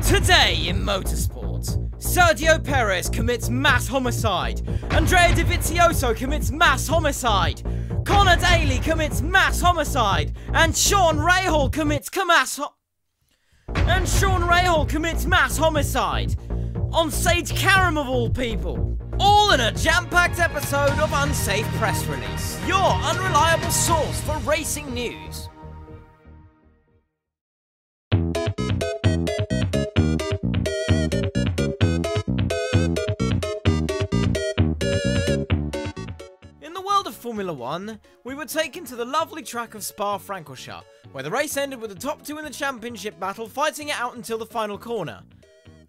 Today in motorsport, Sergio Perez commits mass homicide, Andrea Dovizioso commits mass homicide, Conor Daly commits mass homicide, and Sean Rahal commits mass homicide on Sage Karam of all people. All in a jam-packed episode of Unsafe Press Release, your unreliable source for racing news. In the world of Formula 1, we were taken to the lovely track of Spa-Francorchamps, where the race ended with the top two in the championship battle fighting it out until the final corner.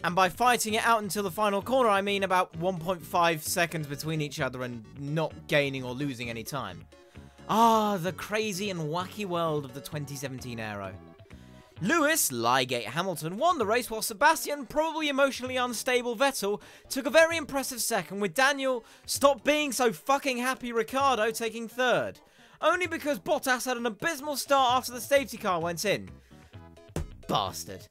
And by fighting it out until the final corner, I mean about 1.5 seconds between each other and not gaining or losing any time. Ah, the crazy and wacky world of the 2017 Aero. Lewis, Ligate Hamilton, won the race while Sebastian, probably emotionally unstable Vettel, took a very impressive second, with Daniel, stop being so fucking happy Ricciardo, taking third. Only because Bottas had an abysmal start after the safety car went in. Bastard.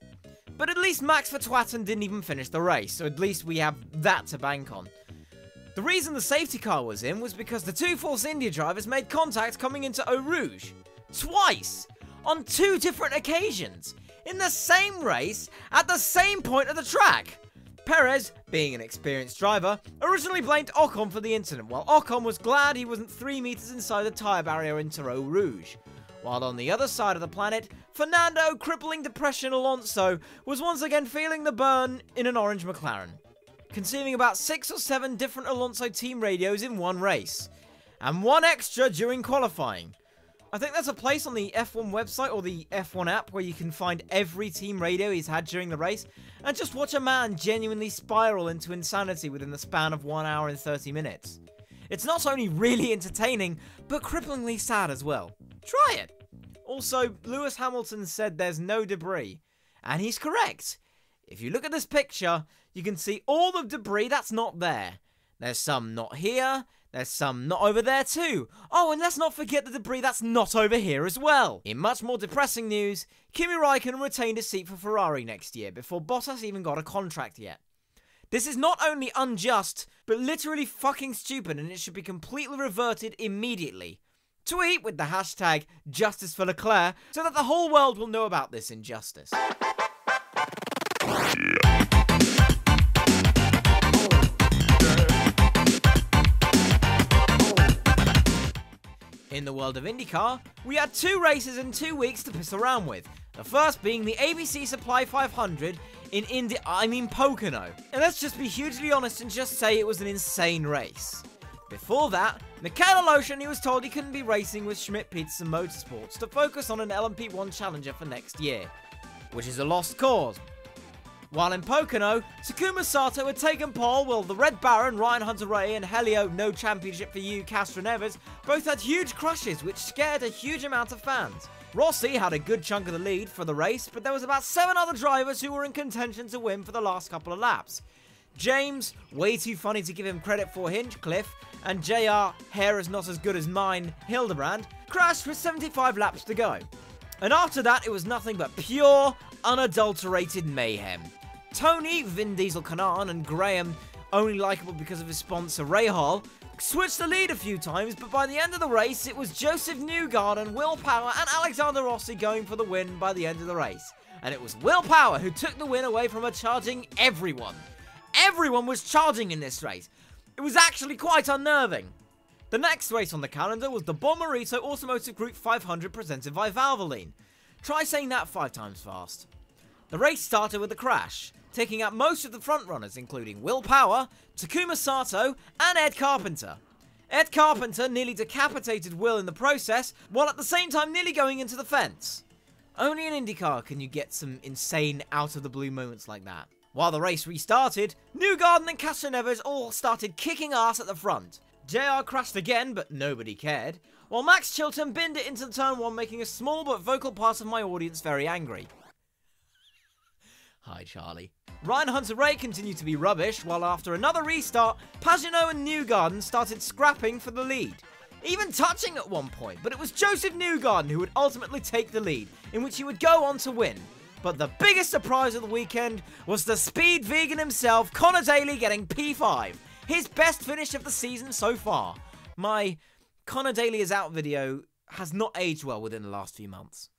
But at least Max Verstappen didn't even finish the race, so at least we have that to bank on. The reason the safety car was in was because the two Force India drivers made contact coming into Eau Rouge. Twice! On two different occasions! In the same race, at the same point of the track! Perez, being an experienced driver, originally blamed Ocon for the incident, while Ocon was glad he wasn't 3 meters inside the tyre barrier into Eau Rouge. While on the other side of the planet, Fernando crippling depression Alonso was once again feeling the burn in an orange McLaren, consuming about 6 or 7 different Alonso team radios in one race, and one extra during qualifying. I think there's a place on the F1 website or the F1 app where you can find every team radio he's had during the race, and just watch a man genuinely spiral into insanity within the span of 1 hour and 30 minutes. It's not only really entertaining, but cripplingly sad as well. Try it! Also, Lewis Hamilton said there's no debris, and he's correct. If you look at this picture, you can see all the debris that's not there. There's some not here, there's some not over there too. Oh, and let's not forget the debris that's not over here as well. In much more depressing news, Kimi Räikkönen retained his seat for Ferrari next year before Bottas even got a contract yet. This is not only unjust, but literally fucking stupid, and it should be completely reverted immediately. Tweet with the hashtag Justice for Leclerc so that the whole world will know about this injustice. In the world of Indycar, we had 2 races in 2 weeks to piss around with. The first being the ABC Supply 500 in Pocono. And let's just be hugely honest and just say it was an insane race. Before that, Michael Alessi was told he couldn't be racing with Schmidt-Peterson Motorsports to focus on an LMP1 challenger for next year, which is a lost cause. While in Pocono, Takuma Sato had taken pole while the Red Baron, Ryan Hunter-Reay, and Helio No Championship for You, Castro Neves, both had huge crashes which scared a huge amount of fans. Rossi had a good chunk of the lead for the race, but there was about 7 other drivers who were in contention to win for the last couple of laps. James, way too funny to give him credit for, Hinchcliffe, and JR, hair is not as good as mine, Hildebrand, crashed with 75 laps to go. And after that, it was nothing but pure, unadulterated mayhem. Tony, Vin Diesel Kanan, and Graham, only likeable because of his sponsor Rahal, switched the lead a few times, but by the end of the race, it was Joseph Newgarden, Will Power, and Alexander Rossi going for the win by the end of the race. And it was Will Power who took the win away from charging everyone. Everyone was charging in this race. It was actually quite unnerving. The next race on the calendar was the Bommarito Automotive Group 500 presented by Valvoline. Try saying that 5 times fast. The race started with a crash, taking out most of the frontrunners, including Will Power, Takuma Sato, and Ed Carpenter. Ed Carpenter nearly decapitated Will in the process, while at the same time nearly going into the fence. Only in IndyCar can you get some insane out-of-the-blue moments like that. While the race restarted, Newgarden and Castro Neves all started kicking ass at the front. JR crashed again, but nobody cared, while Max Chilton binned it into turn 1, making a small but vocal part of my audience very angry. Hi, Charlie. Ryan Hunter-Reay continued to be rubbish, while after another restart, Pagenaud and Newgarden started scrapping for the lead. Even touching at one point, but it was Joseph Newgarden who would ultimately take the lead, in which he would go on to win. But the biggest surprise of the weekend was the speed vegan himself, Conor Daly, getting P5. His best finish of the season so far. My Conor Daly is out video has not aged well within the last few months.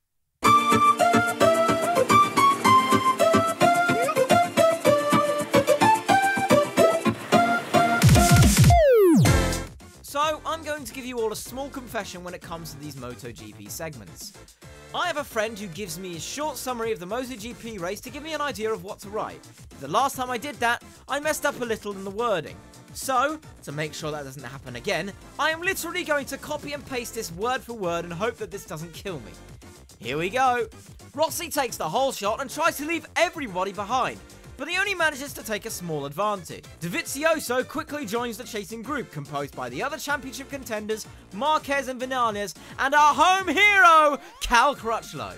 So, I'm going to give you all a small confession when it comes to these MotoGP segments. I have a friend who gives me a short summary of the MotoGP race to give me an idea of what to write. The last time I did that, I messed up a little in the wording. So, to make sure that doesn't happen again, I am literally going to copy and paste this word for word and hope that this doesn't kill me. Here we go. Rossi takes the whole shot and tries to leave everybody behind, but he only manages to take a small advantage. Dovizioso quickly joins the chasing group, composed by the other championship contenders, Marquez and Vinales, and our home hero, Cal Crutchlow.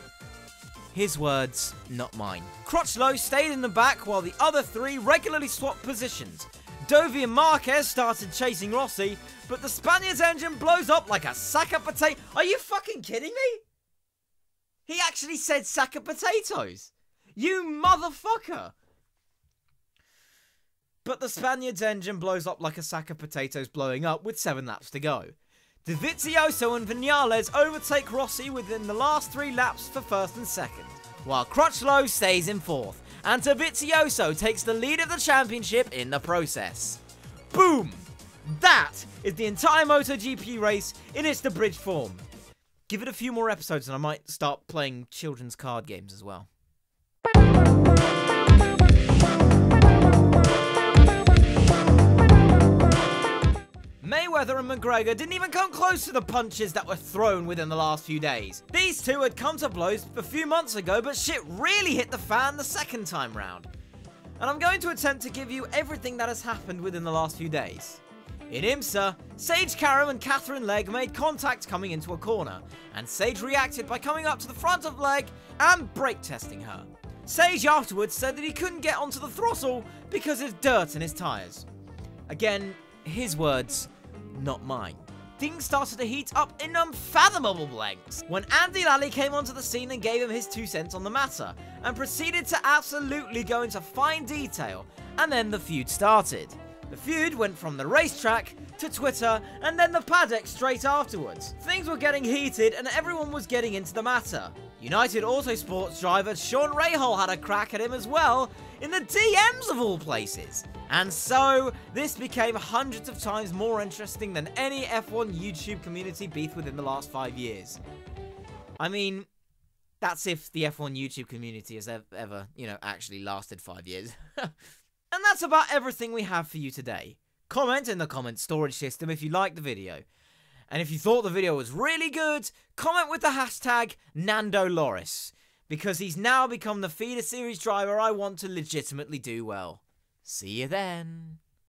His words, not mine. Crutchlow stayed in the back while the other three regularly swapped positions. Dovi and Marquez started chasing Rossi, but the Spaniard's engine blows up like a sack of potatoes. Are you fucking kidding me? He actually said sack of potatoes. You motherfucker. But the Spaniard's engine blows up like a sack of potatoes blowing up with 7 laps to go. Dovizioso and Vinales overtake Rossi within the last 3 laps for first and second, while Crutchlow stays in fourth, and Dovizioso takes the lead of the championship in the process. Boom! That is the entire MotoGP race in its abridged form. Give it a few more episodes and I might start playing children's card games as well. Mayweather and McGregor didn't even come close to the punches that were thrown within the last few days. These two had come to blows a few months ago, but shit really hit the fan the second time round. And I'm going to attempt to give you everything that has happened within the last few days. In IMSA, Sage Karam and Catherine Legg made contact coming into a corner, and Sage reacted by coming up to the front of Legg and brake testing her. Sage afterwards said that he couldn't get onto the throttle because there's dirt in his tyres. Again, his words, not mine. Things started to heat up in unfathomable lengths when Andy Lally came onto the scene and gave him his 2 cents on the matter, and proceeded to absolutely go into fine detail, and then the feud started. The feud went from the racetrack to Twitter and then the paddock straight afterwards. Things were getting heated and everyone was getting into the matter. United Autosports driver Sean Rahal had a crack at him as well, in the DMs of all places. And so, this became hundreds of times more interesting than any F1 YouTube community beef within the last 5 years. I mean, that's if the F1 YouTube community has ever, actually lasted 5 years. And that's about everything we have for you today. Comment in the comment storage system if you liked the video. And if you thought the video was really good, comment with the hashtag NandoLoris, because he's now become the feeder series driver I want to legitimately do well. See you then.